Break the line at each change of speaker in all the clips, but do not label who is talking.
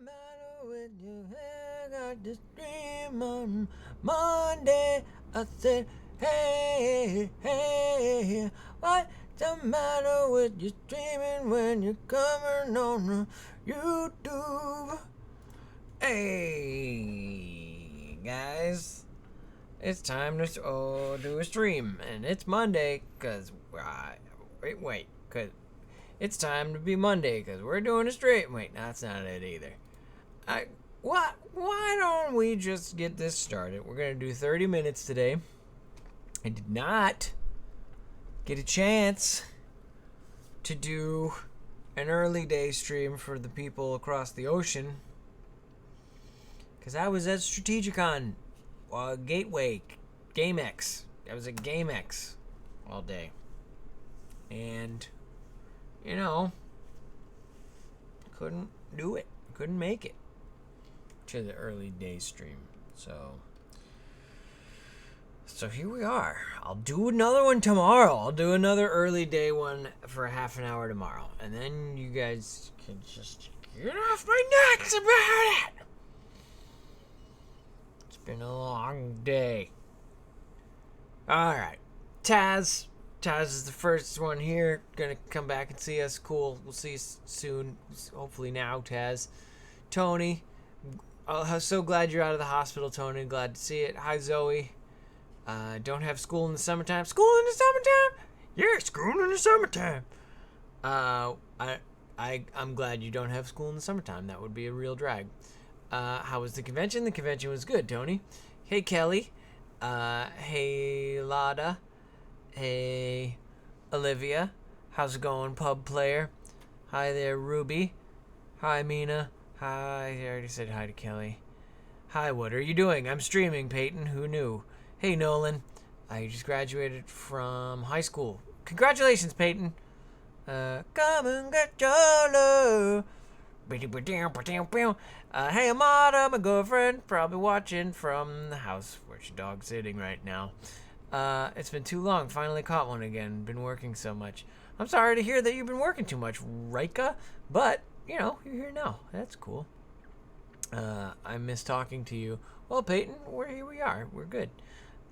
matter with you? I got this dream on Monday. I said, hey, hey, what's the matter with you streaming when you're coming on YouTube? Hey, guys, it's time to do a stream, and it's Monday, because, because it's time to be Monday, because we're doing a stream. Wait, no, that's not it either. Why don't we just get this started? We're going to do 30 minutes today. I did not get a chance to do an early day stream for the people across the ocean because I was at Strategicon, Gateway, GameX. I was at GameX all day. And, couldn't do it. Couldn't make it to the early day stream. So here we are. I'll do another one tomorrow. I'll do another early day one for half an hour tomorrow. And then you guys can just get off my nuts about it. It's been a long day. Alright. Taz is the first one here. Gonna come back and see us. Cool. We'll see you soon. Hopefully now, Taz. Tony. I'm so glad you're out of the hospital, Tony. Glad to see it. Hi, Zoe. Don't have school in the summertime. School in the summertime? Yeah, school in the summertime. I'm glad you don't have school in the summertime. That would be a real drag. How was the convention? The convention was good, Tony. Hey, Kelly. Hey, Lada. Hey, Olivia. How's it going, pub player? Hi there, Ruby. Hi, Mina. Hi, I already said hi to Kelly. Hi, what are you doing? I'm streaming, Peyton. Who knew? Hey, Nolan. I just graduated from high school. Congratulations, Peyton. Come and get your love. Hey, Amada, my girlfriend, probably watching from the house. Where's your dog sitting right now? It's been too long. Finally caught one again. Been working so much. I'm sorry to hear that you've been working too much, Rika, but, you're here now. That's cool. I miss talking to you. Well, Peyton, here we are. We're good.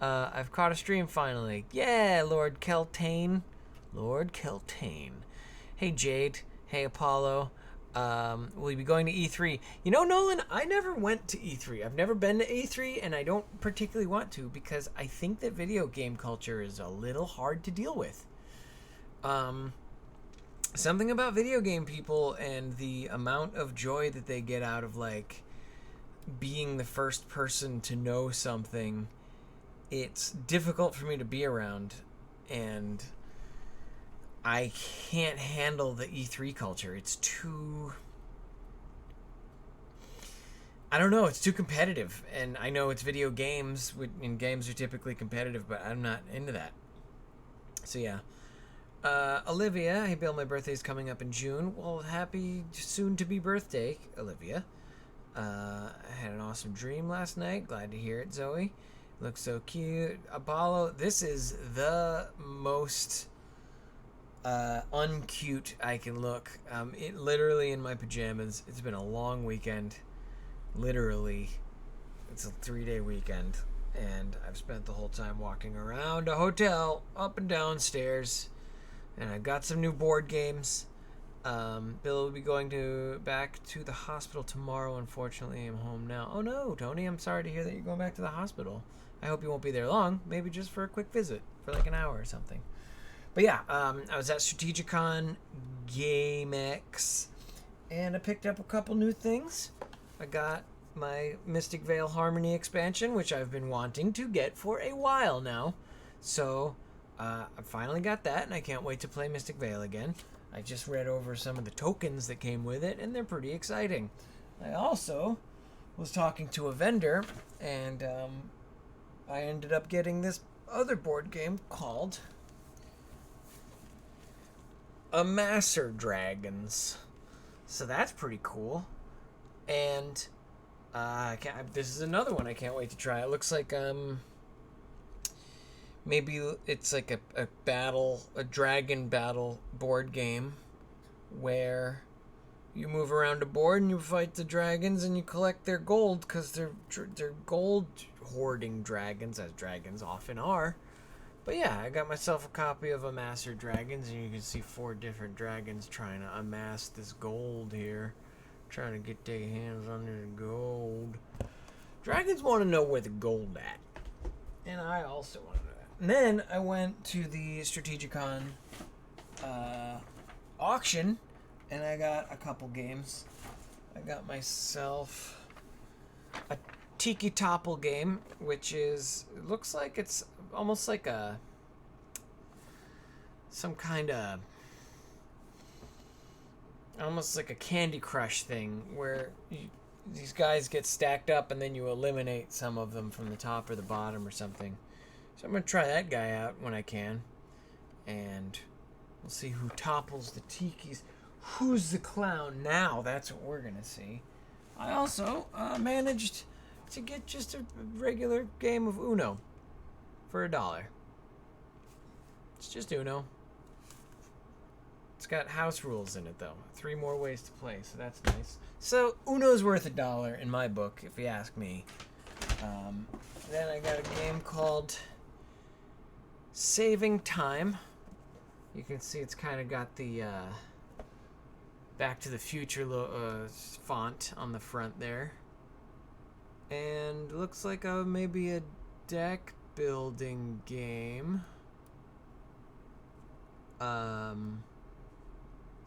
I've caught a stream finally. Yeah, Lord Keltane. Hey, Jade. Hey, Apollo. Will you be going to E3? Nolan, I never went to E3. I've never been to E3, and I don't particularly want to because I think that video game culture is a little hard to deal with. Something about video game people and the amount of joy that they get out of, being the first person to know something, it's difficult for me to be around, and I can't handle the E3 culture. It's too... I don't know, it's too competitive, and I know it's video games, and games are typically competitive, but I'm not into that. So yeah. Olivia, hey Bill, my birthday's coming up in June. Well, happy soon-to-be birthday, Olivia. I had an awesome dream last night. Glad to hear it, Zoe. Looks so cute. Apollo, this is the most uncute I can look. It literally in my pajamas. It's been a long weekend. Literally. It's a 3-day weekend. And I've spent the whole time walking around a hotel, up and down stairs. And I've got some new board games. Bill will be going back to the hospital tomorrow. Unfortunately, I'm home now. Oh no, Tony, I'm sorry to hear that you're going back to the hospital. I hope you won't be there long. Maybe just for a quick visit for an hour or something. But yeah, I was at Strategicon GameX, and I picked up a couple new things. I got my Mystic Vale Harmony expansion, which I've been wanting to get for a while now. So I finally got that, and I can't wait to play Mystic Vale again. I just read over some of the tokens that came with it, and they're pretty exciting. I also was talking to a vendor, and I ended up getting this other board game called Amasser Dragons. So that's pretty cool. And this is another one I can't wait to try. It looks like maybe it's like a dragon battle board game where you move around a board and you fight the dragons and you collect their gold because they're gold hoarding dragons, as dragons often are. But yeah, I got myself a copy of Amass Dragons, and you can see 4 different dragons trying to amass this gold here. Trying to get their hands on the gold. Dragons want to know where the gold at. And I also want to know that. And then I went to the Strategicon auction, and I got a couple games. I got myself a Tiki Topple game, which is, it looks like it's almost like some kind of, almost like a Candy Crush thing where these guys get stacked up and then you eliminate some of them from the top or the bottom or something. So I'm going to try that guy out when I can. And we'll see who topples the tikis. Who's the clown now? That's what we're going to see. I also managed to get just a regular game of Uno for $1. It's just Uno. It's got house rules in it, though. 3 more ways to play, so that's nice. So, Uno's worth $1 in my book, if you ask me. Then I got a game called Saving Time. You can see it's kind of got the Back to the Future font on the front there. And looks like maybe a deck building game.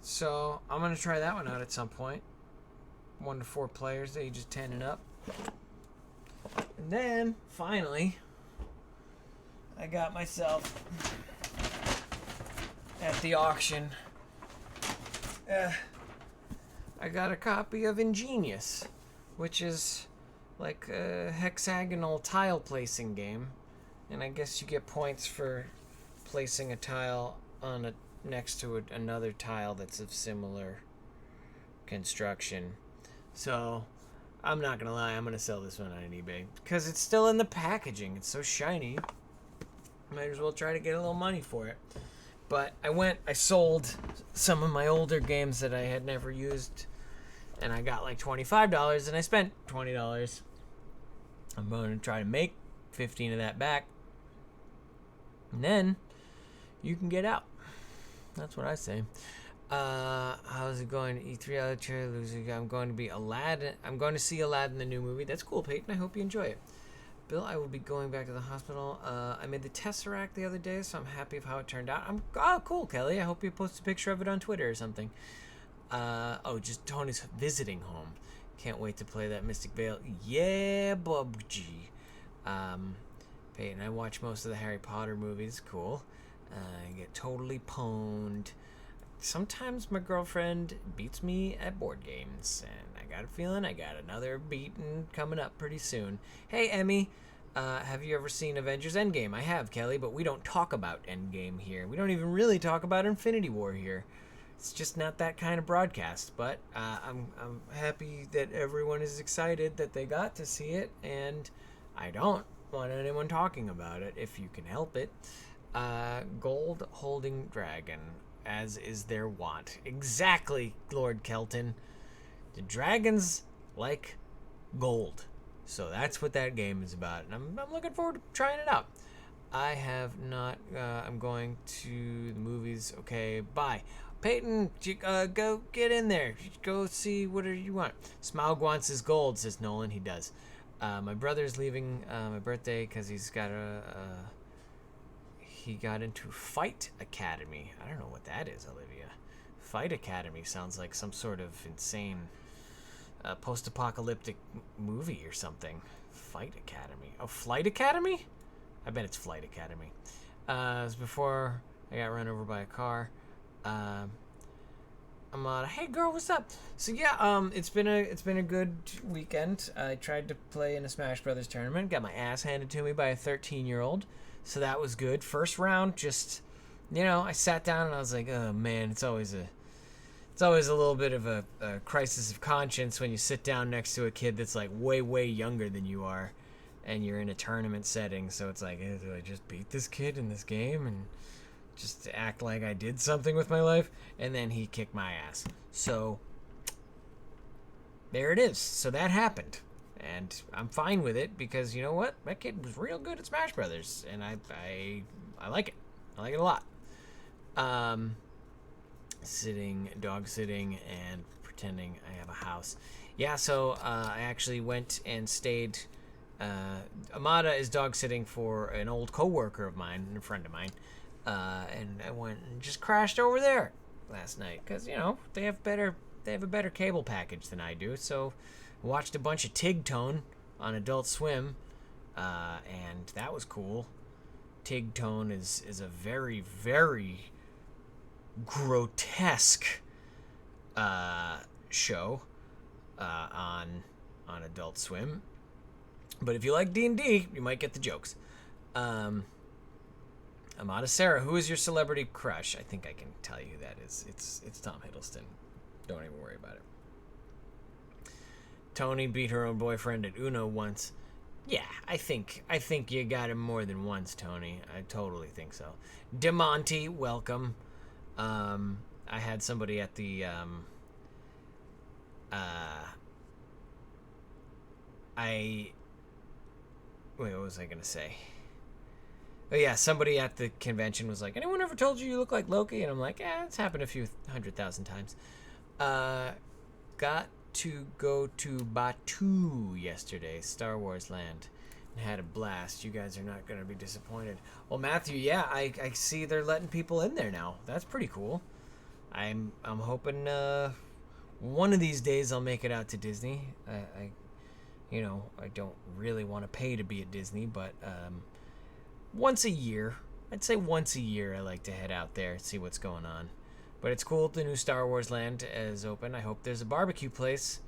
So I'm gonna try that one out at some point. 1 to 4 players, ages 10 and up. And then finally, I got myself at the auction. I got a copy of Ingenious, which is like a hexagonal tile placing game, and I guess you get points for placing a tile on next to another tile that's of similar construction. So I'm not gonna lie, I'm gonna sell this one on eBay because it's still in the packaging. It's so shiny. Might as well try to get a little money for it. But I sold some of my older games that I had never used, and I got like $25, and I spent $20. I'm going to try to make 15 of that back, and then you can get out. That's what I say. How's it going to E3 out here? I'm going to be Aladdin. I'm going to see Aladdin, the new movie. That's cool, Peyton. I hope you enjoy it. Bill, I will be going back to the hospital. I made the Tesseract the other day, so I'm happy of how it turned out. Oh, cool, Kelly. I hope you post a picture of it on Twitter or something. Just Tony's visiting home. Can't wait to play that Mystic Vale. Yeah, Bubg. Peyton, I watch most of the Harry Potter movies. Cool. I get totally pwned. Sometimes my girlfriend beats me at board games, and I got a feeling I got another beating coming up pretty soon. Hey, Emmy, have you ever seen Avengers Endgame? I have, Kelly, but we don't talk about Endgame here. We don't even really talk about Infinity War here. It's just not that kind of broadcast, but I'm happy that everyone is excited that they got to see it, and I don't want anyone talking about it if you can help it. Gold holding dragon, as is their wont. Exactly, Lord Kelton. The dragons like gold. So that's what that game is about. And I'm looking forward to trying it out. I have not, I'm going to the movies. Okay, bye. Peyton, go get in there. Go see whatever you want. Smaug wants his gold, says Nolan. He does. My brother's leaving my birthday because he's got he got into Fight Academy. I don't know what that is, Olivia. Fight Academy sounds like some sort of insane post-apocalyptic movie or something. Fight Academy. Oh, Flight Academy? I bet it's Flight Academy. It was before I got run over by a car. I'm hey girl, what's up? So yeah, it's been a good weekend. I tried to play in a Smash Brothers tournament, got my ass handed to me by a 13-year-old. So that was good. First round, just, I sat down and I was like, oh man, it's always a little bit of a crisis of conscience when you sit down next to a kid that's like way, way younger than you are, and you're in a tournament setting. So it's like, do I just beat this kid in this game and just act like I did something with my life? And then he kicked my ass. So there it is. So that happened. And I'm fine with it because you know what? That kid was real good at Smash Brothers, and I like it. I like it a lot. Dog sitting, and pretending I have a house. Yeah, so I actually went and stayed. Amada is dog sitting for an old coworker of mine, and a friend of mine, and I went and just crashed over there last night because they have a better cable package than I do. So I watched a bunch of Tigtone on Adult Swim, and that was cool. Tigtone is a very, very grotesque show on Adult Swim. But if you like D&D, you might get the jokes. Amada Sarah, who is your celebrity crush? I think I can tell you that is. It's Tom Hiddleston. Don't even worry about it. Tony beat her own boyfriend at Uno once. Yeah, I think you got him more than once, Tony. I totally think so. DeMonte, welcome. I had somebody at the what was I gonna say? Oh yeah, somebody at the convention was like, "Anyone ever told you look like Loki?" And I'm like, "Yeah, it's happened a few 100,000 times." Got to go to Batu yesterday, Star Wars Land, and had a blast. You guys are not gonna be disappointed. Well, Matthew, yeah, I see they're letting people in there now. That's pretty cool. I'm hoping one of these days I'll make it out to Disney. I don't really want to pay to be at Disney, but once a year, I'd say once a year, I like to head out there, see what's going on. But it's cool the new Star Wars Land is open. I hope there's a barbecue place,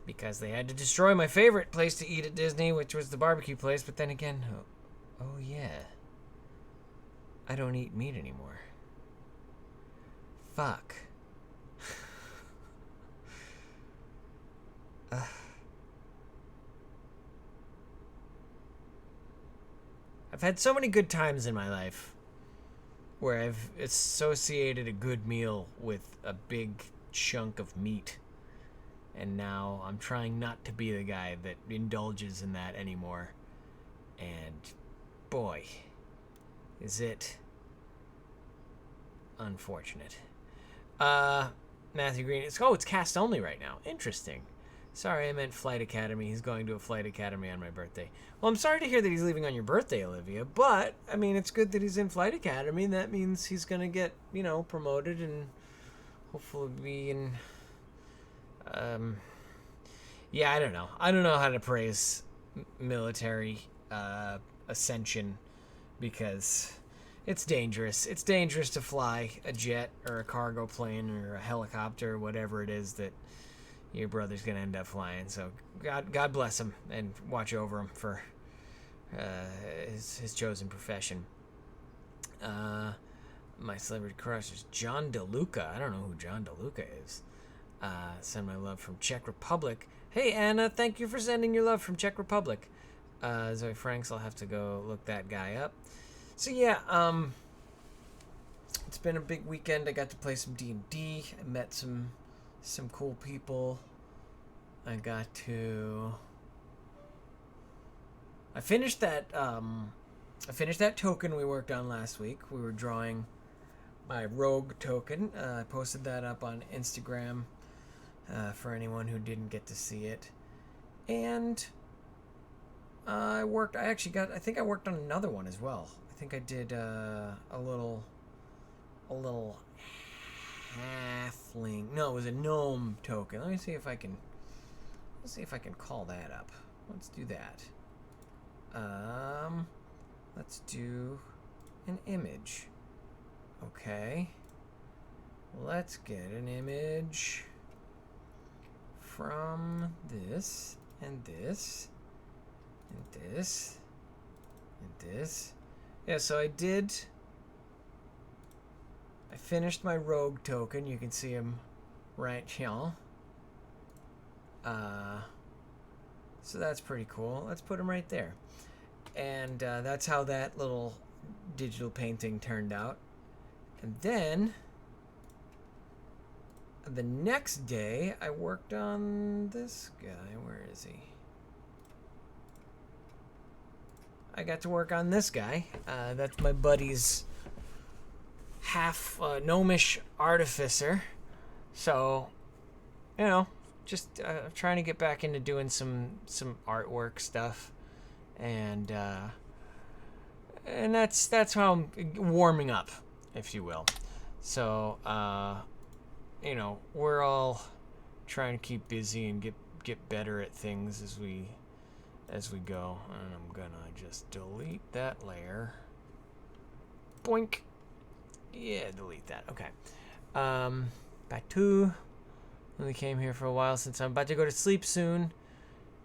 because they had to destroy my favorite place to eat at Disney, which was the barbecue place. But then again, oh yeah, I don't eat meat anymore. Fuck. I've had so many good times in my life where I've associated a good meal with a big chunk of meat. And now I'm trying not to be the guy that indulges in that anymore. And boy, is it unfortunate. Matthew Green, it's cast only right now. Interesting. Sorry, I meant Flight Academy. He's going to a Flight Academy on my birthday. Well, I'm sorry to hear that he's leaving on your birthday, Olivia, but, I mean, it's good that he's in Flight Academy. That means he's going to get, promoted and hopefully be in... yeah, I don't know. I don't know how to praise military ascension, because it's dangerous. It's dangerous to fly a jet or a cargo plane or a helicopter or whatever it is that your brother's gonna end up flying. So God bless him and watch over him for his chosen profession. My celebrity crush is John DeLuca. I don't know who John DeLuca is. Send my love from Czech Republic. Hey Anna, thank you for sending your love from Czech Republic. Zoe Franks, I'll have to go look that guy up. So yeah, it's been a big weekend. I got to play some D&D. I met some cool people. I finished that token we worked on last week. We were drawing my rogue token. I posted that up on Instagram for anyone who didn't get to see it. And I think I worked on another one as well. I think I did a little halfling. No, it was a gnome token. Let me see if I can call that up. Let's do that. Let's do an image. Okay. Let's get an image from this and this and this and this. Yeah, so I finished my rogue token. You can see him right here. So that's pretty cool. Let's put him right there. And that's how that little digital painting turned out. And then The next day, I worked on this guy. Where is he? I got to work on this guy. That's my buddy's half gnomish artificer. So, you know, just trying to get back into doing some artwork stuff, and that's how I'm warming up, if you will. So, you know, we're all trying to keep busy and get better at things as we go. And I'm gonna just delete that layer. Boink. Yeah, delete that. Okay. Back to. Only came here for a while since I'm about to go to sleep soon.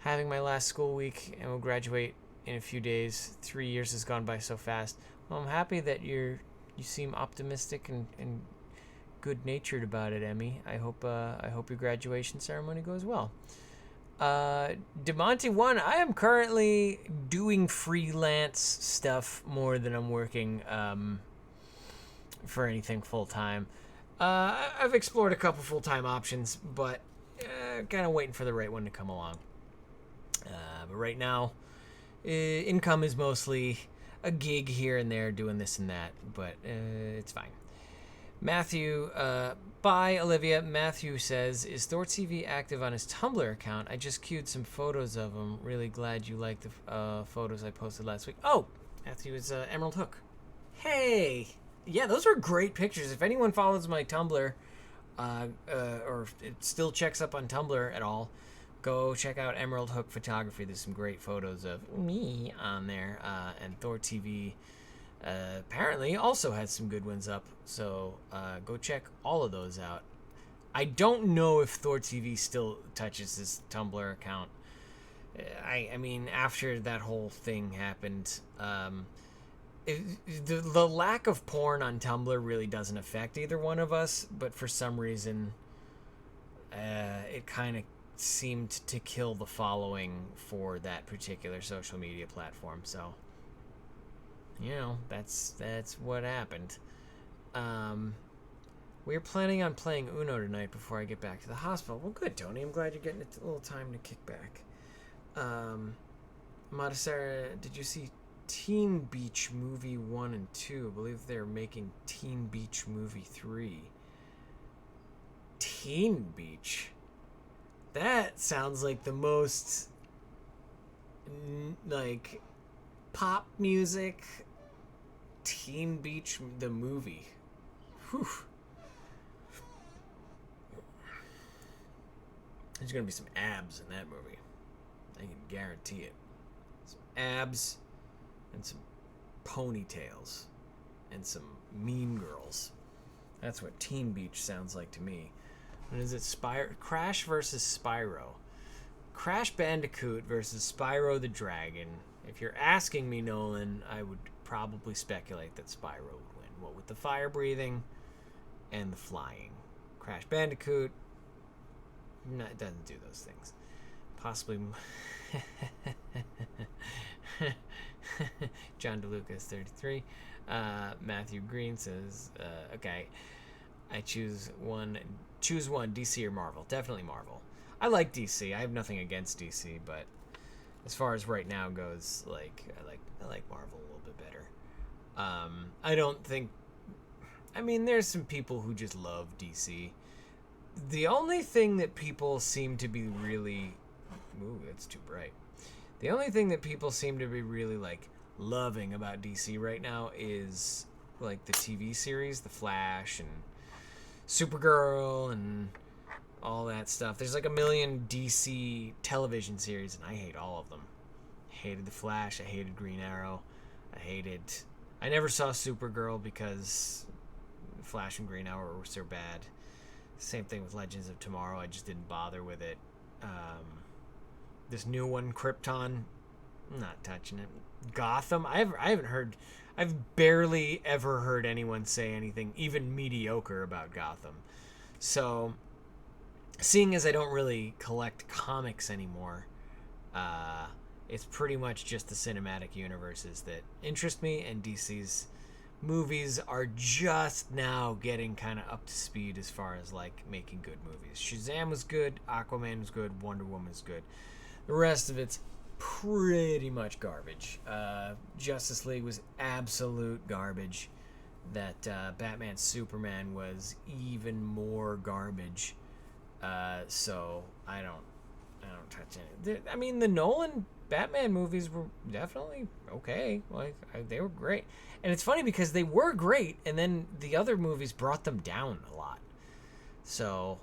Having my last school week and will graduate in a few days. 3 years has gone by so fast. Well, I'm happy that you seem optimistic and good-natured about it, Emmy. I hope your graduation ceremony goes well. DeMonte1, I am currently doing freelance stuff more than I'm working for anything full-time. I've explored a couple full-time options, but kind of waiting for the right one to come along. But right now, income is mostly a gig here and there doing this and that, but it's fine. Matthew, bye, Olivia. Matthew says, is ThorTV active on his Tumblr account? I just queued some photos of him. Really glad you liked the photos I posted last week. Oh, Matthew is Emerald Hook. Hey! Yeah, those were great pictures. If anyone follows my Tumblr, or it still checks up on Tumblr at all, go check out Emerald Hook Photography. There's some great photos of me on there, and ThorTV apparently also has some good ones up, so go check all of those out. I don't know if ThorTV still touches his Tumblr account. I mean, after that whole thing happened, the lack of porn on Tumblr really doesn't affect either one of us, but for some reason, it kind of seemed to kill the following for that particular social media platform. So, you know, that's what happened. We're planning on playing Uno tonight before I get back to the hospital. Well, good, Tony. I'm glad you're getting a little time to kick back. Madasara, did you see Teen Beach Movie 1 and 2? I believe they're making Teen Beach Movie 3. Teen Beach? That sounds like the most, like, pop music. Teen Beach, the movie. Whew. There's gonna be some abs in that movie. I can guarantee it. Some abs and some ponytails and some mean girls. That's what Teen Beach sounds like to me. And is it Crash versus Spyro? Crash Bandicoot versus Spyro the Dragon. If you're asking me, Nolan, I would probably speculate that Spyro would win. What with the fire breathing and the flying. Crash Bandicoot, no, it doesn't do those things. Possibly. John DeLucas 33. Matthew Green says, okay, I choose one, DC or Marvel. Definitely Marvel. I like DC. I have nothing against DC, but as far as right now goes, like I like Marvel a little bit better. I don't think, I mean, there's some people who just love DC. The only thing that people seem to be really, ooh, that's too bright. The only thing that people seem to be really, like, loving about DC right now is, like, the TV series, The Flash and Supergirl and all that stuff. There's like a million DC television series, and I hate all of them. I hated The Flash. I hated Green Arrow. I never saw Supergirl because Flash and Green Arrow were so bad. Same thing with Legends of Tomorrow. I just didn't bother with it. This new one, Krypton, I'm not touching it. Gotham, I've barely ever heard anyone say anything even mediocre about Gotham. So, seeing as I don't really collect comics anymore, it's pretty much just the cinematic universes that interest me, and DC's movies are just now getting kind of up to speed as far as like making good movies. Shazam was good, Aquaman was good, Wonder Woman was good. The rest of it's pretty much garbage. Justice League was absolute garbage. That Batman Superman was even more garbage. So I don't touch it. I mean, the Nolan Batman movies were definitely okay. Like they were great, and it's funny because they were great, and then the other movies brought them down a lot. So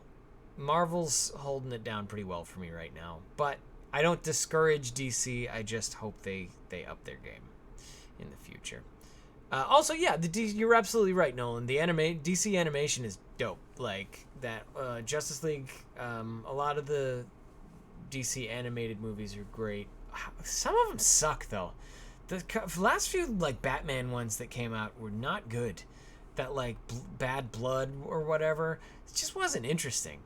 Marvel's holding it down pretty well for me right now, but I don't discourage DC. I just hope they up their game in the future. Also, yeah, you're absolutely right, Nolan. The DC animation is dope. Like that Justice League. A lot of the DC animated movies are great. Some of them suck though. The last few like Batman ones that came out were not good. That like Bad Blood or whatever, it just wasn't interesting.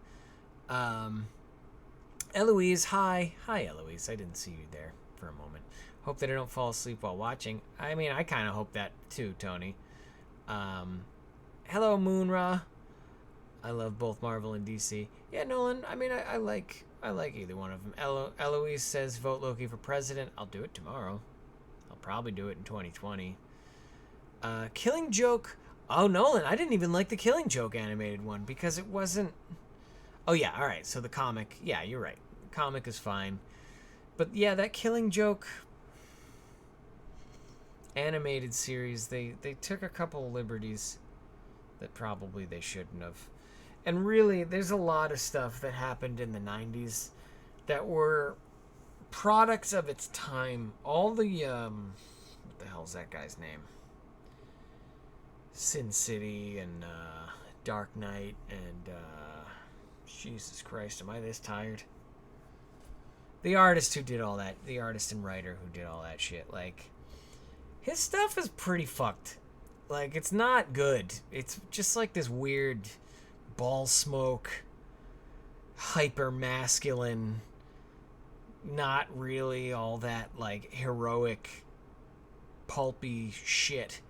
Eloise, hi Eloise. I didn't see you there for a moment. Hope that I don't fall asleep while watching. I mean, I kind of hope that too, Tony. Hello, Moonra. I love both Marvel and DC. Yeah, Nolan. I mean, I like either one of them. Eloise says vote Loki for president. I'll do it tomorrow. I'll probably do it in 2020. Killing Joke. Oh, Nolan, I didn't even like the Killing Joke animated one because it wasn't... Oh, yeah, all right. So the comic. Yeah, you're right. The comic is fine. But yeah, that Killing Joke animated series, they took a couple of liberties that probably they shouldn't have. And really, there's a lot of stuff that happened in the 90s that were products of its time. All the, what the hell's that guy's name? Sin City and Dark Knight and, Jesus Christ, am I this tired? The artist who did all that, the artist and writer who did all that shit, like, his stuff is pretty fucked. Like, it's not good. It's just like this weird ball smoke, hyper masculine, not really all that like heroic, pulpy shit.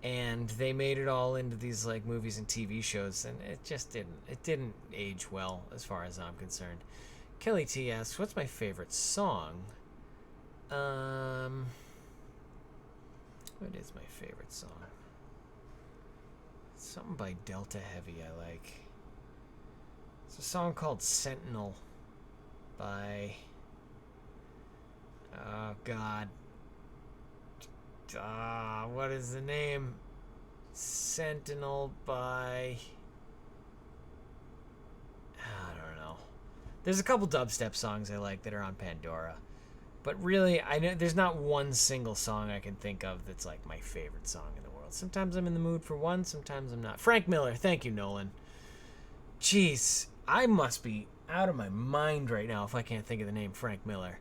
And they made it all into these like movies and TV shows, and it just didn't age well as far as I'm concerned. Kelly T asks, what's my favorite song? What is my favorite song? Something by Delta Heavy I like. It's a song called Sentinel by... Oh, God. What is the name? Sentinel by... I don't know. There's a couple dubstep songs I like that are on Pandora. But really, I know there's not one single song I can think of that's like my favorite song in the world. Sometimes I'm in the mood for one, sometimes I'm not. Frank Miller, thank you, Nolan. Jeez, I must be out of my mind right now if I can't think of the name Frank Miller.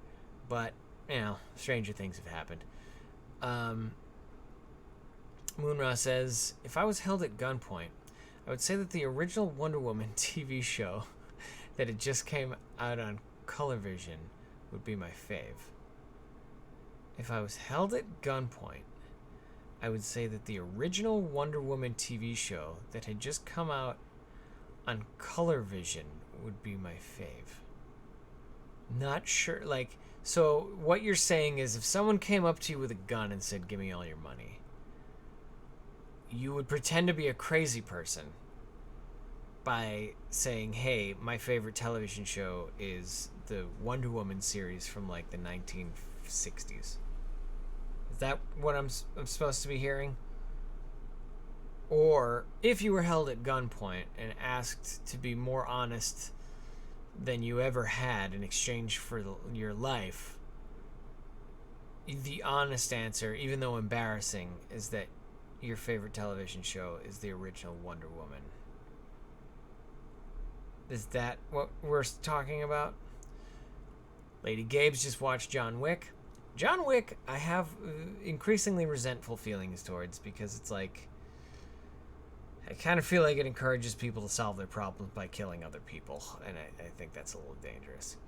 But, you know, stranger things have happened. Moonra says, if I was held at gunpoint, I would say that the original Wonder Woman TV show that had just came out on Colorvision would be my fave. If I was held at gunpoint, I would say that the original Wonder Woman TV show that had just come out on Colorvision would be my fave. Not sure, like, so what you're saying is if someone came up to you with a gun and said, give me all your money, you would pretend to be a crazy person by saying, hey, my favorite television show is the Wonder Woman series from like the 1960s. Is that what I'm supposed to be hearing? Or if you were held at gunpoint and asked to be more honest than you ever had in exchange for your life, the honest answer, even though embarrassing, is that your favorite television show is the original Wonder Woman. Is that what we're talking about? Lady Gabe's just watched John Wick. John Wick, I have increasingly resentful feelings towards because it's like, I kind of feel like it encourages people to solve their problems by killing other people, and I think that's a little dangerous.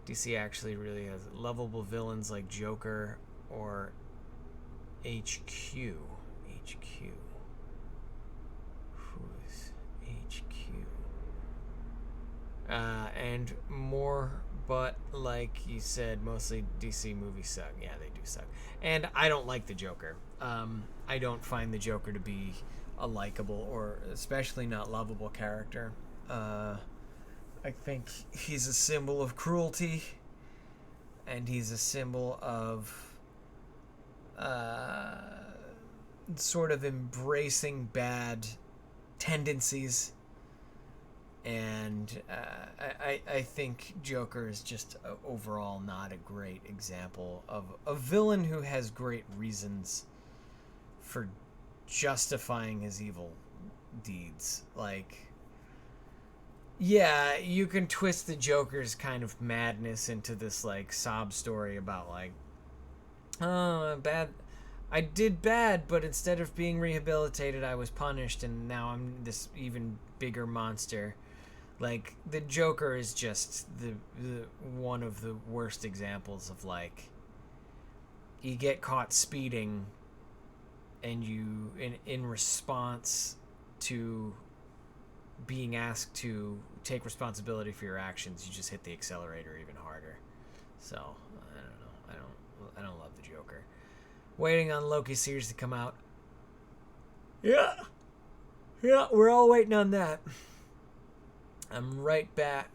DC actually really has lovable villains like Joker or HQ. HQ? Who is HQ? And more, but like you said, mostly DC movies suck. Yeah, they do suck. And I don't like the Joker. I don't find the Joker to be a likable or especially not lovable character. I think he's a symbol of cruelty, and he's a symbol of sort of embracing bad tendencies. And I think Joker is just overall not a great example of a villain who has great reasons for justifying his evil deeds. Like, yeah, you can twist the Joker's kind of madness into this like sob story about like, oh, bad, I did bad, but instead of being rehabilitated, I was punished, and now I'm this even bigger monster. Like, the Joker is just the one of the worst examples of like, you get caught speeding, and you in response to being asked to take responsibility for your actions, you just hit the accelerator even harder. So I don't know. I don't love the Joker. Waiting on Loki series to come out. Yeah, we're all waiting on that. I'm right back,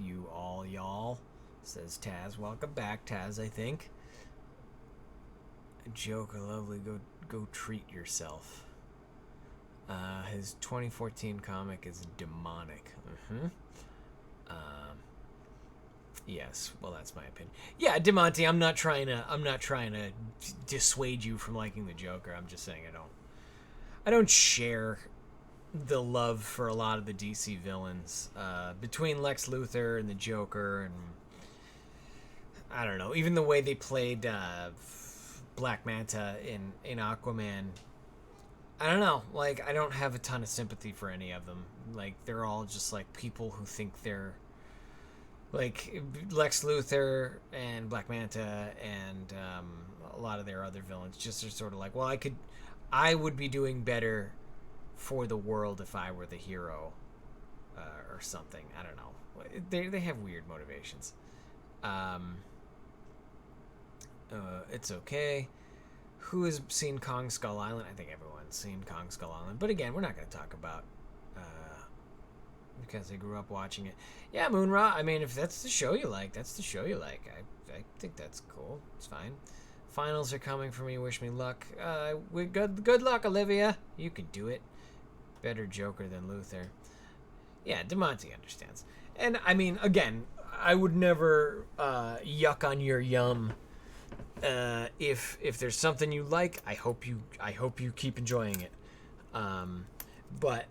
you all, y'all, says Taz. Welcome back, Taz, I think. Joker, lovely, go treat yourself. His 2014 comic is demonic. Yes, well, that's my opinion. Yeah, DeMonte, I'm not trying to dissuade you from liking the Joker. I'm just saying I don't share the love for a lot of the DC villains. Between Lex Luthor and the Joker, and I don't know, even the way they played Black Manta in Aquaman. I don't know, like, I don't have a ton of sympathy for any of them. Like, they're all just like people who think they're like Lex Luthor and Black Manta and a lot of their other villains just are sort of like, well, I would be doing better for the world if I were the hero or something. I don't know. They have weird motivations. It's okay. Who has seen Kong Skull Island? I think everyone's seen Kong Skull Island. But again, we're not going to talk about because I grew up watching it. Yeah, Moonra. I mean, if that's the show you like, that's the show you like. I think that's cool. It's fine. Finals are coming for me. Wish me luck. Good luck, Olivia. You can do it. Better Joker than Luthor. Yeah, DeMonte understands. And I mean, again, I would never yuck on your yum. If there's something you like, I hope you keep enjoying it. But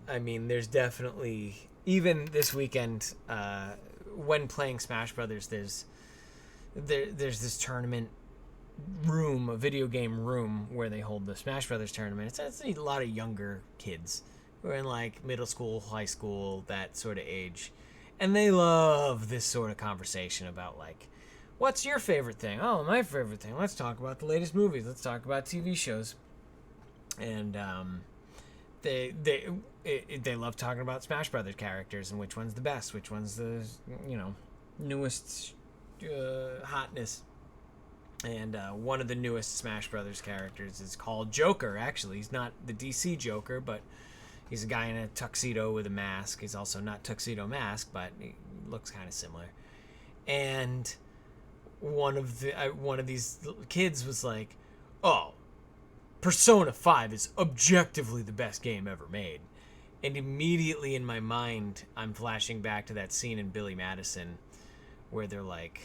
I mean, there's definitely, even this weekend, when playing Smash Brothers, there's this tournament room, a video game room where they hold the Smash Brothers tournament. It's a lot of younger kids who are in like middle school, high school, that sort of age, and they love this sort of conversation about like, what's your favorite thing? Oh, my favorite thing. Let's talk about the latest movies. Let's talk about TV shows. And they love talking about Smash Brothers characters and which one's the best, which one's the newest hotness. And one of the newest Smash Brothers characters is called Joker. Actually, he's not the DC Joker, but he's a guy in a tuxedo with a mask. He's also not tuxedo mask, but he looks kind of similar. And one of these kids was like, "Oh, Persona 5 is objectively the best game ever made." And immediately in my mind, I'm flashing back to that scene in Billy Madison where they're like,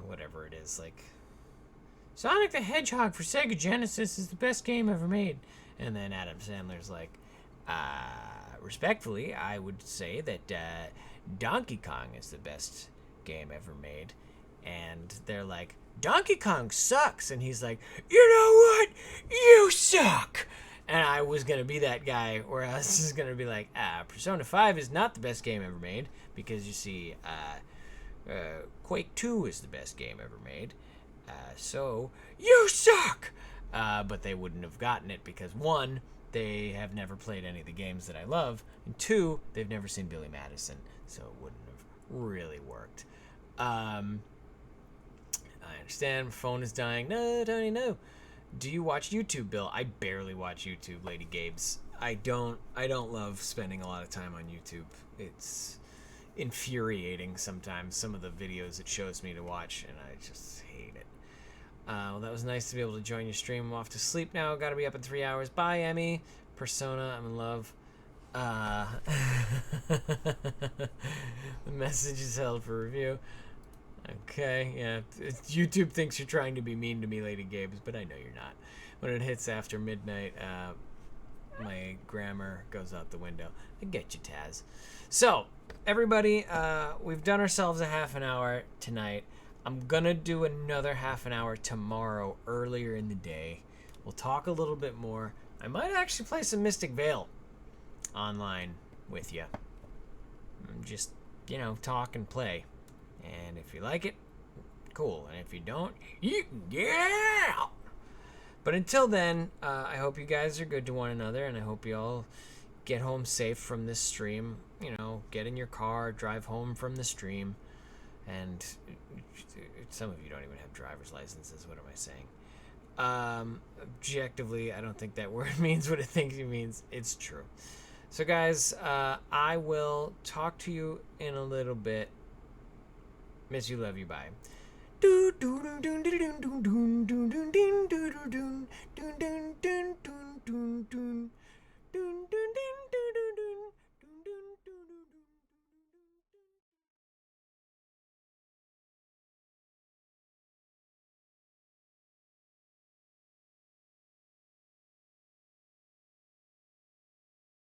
whatever it is, like, Sonic the Hedgehog for Sega Genesis is the best game ever made. And then Adam Sandler's like, respectfully, I would say that Donkey Kong is the best game ever made. And they're like, Donkey Kong sucks. And he's like, you know what? You suck. And I was going to be that guy where I was just going to be like, Persona 5 is not the best game ever made, because you see, Quake 2 is the best game ever made. So, you suck. but they wouldn't have gotten it because, one, they have never played any of the games that I love, and two, they've never seen Billy Madison, so it wouldn't have really worked. I understand. Phone is dying. No, Tony, no. Do you watch YouTube, Bill? I barely watch YouTube, Lady Gabes. I don't love spending a lot of time on YouTube. It's infuriating sometimes, some of the videos it shows me to watch, and I just hate it. Well, that was nice to be able to join your stream. I'm off to sleep now. Gotta be up in 3 hours. Bye, Emmy. Persona, I'm in love. The message is held for review. Okay, yeah. YouTube thinks you're trying to be mean to me, Lady Gabes, but I know you're not. When it hits after midnight, my grammar goes out the window. I get you, Taz. So, everybody, we've done ourselves a half an hour tonight. I'm gonna do another half an hour tomorrow, earlier in the day. We'll talk a little bit more. I might actually play some Mystic Vale online with you. Just, talk and play. And if you like it, cool. And if you don't, you can get out. But until then, I hope you guys are good to one another, and I hope you all get home safe from this stream. Get in your car, drive home from the stream. And some of you don't even have driver's licenses. What am I saying? Objectively, I don't think that word means what it thinks it means. It's true. So, guys, I will talk to you in a little bit. Miss you, love you, bye.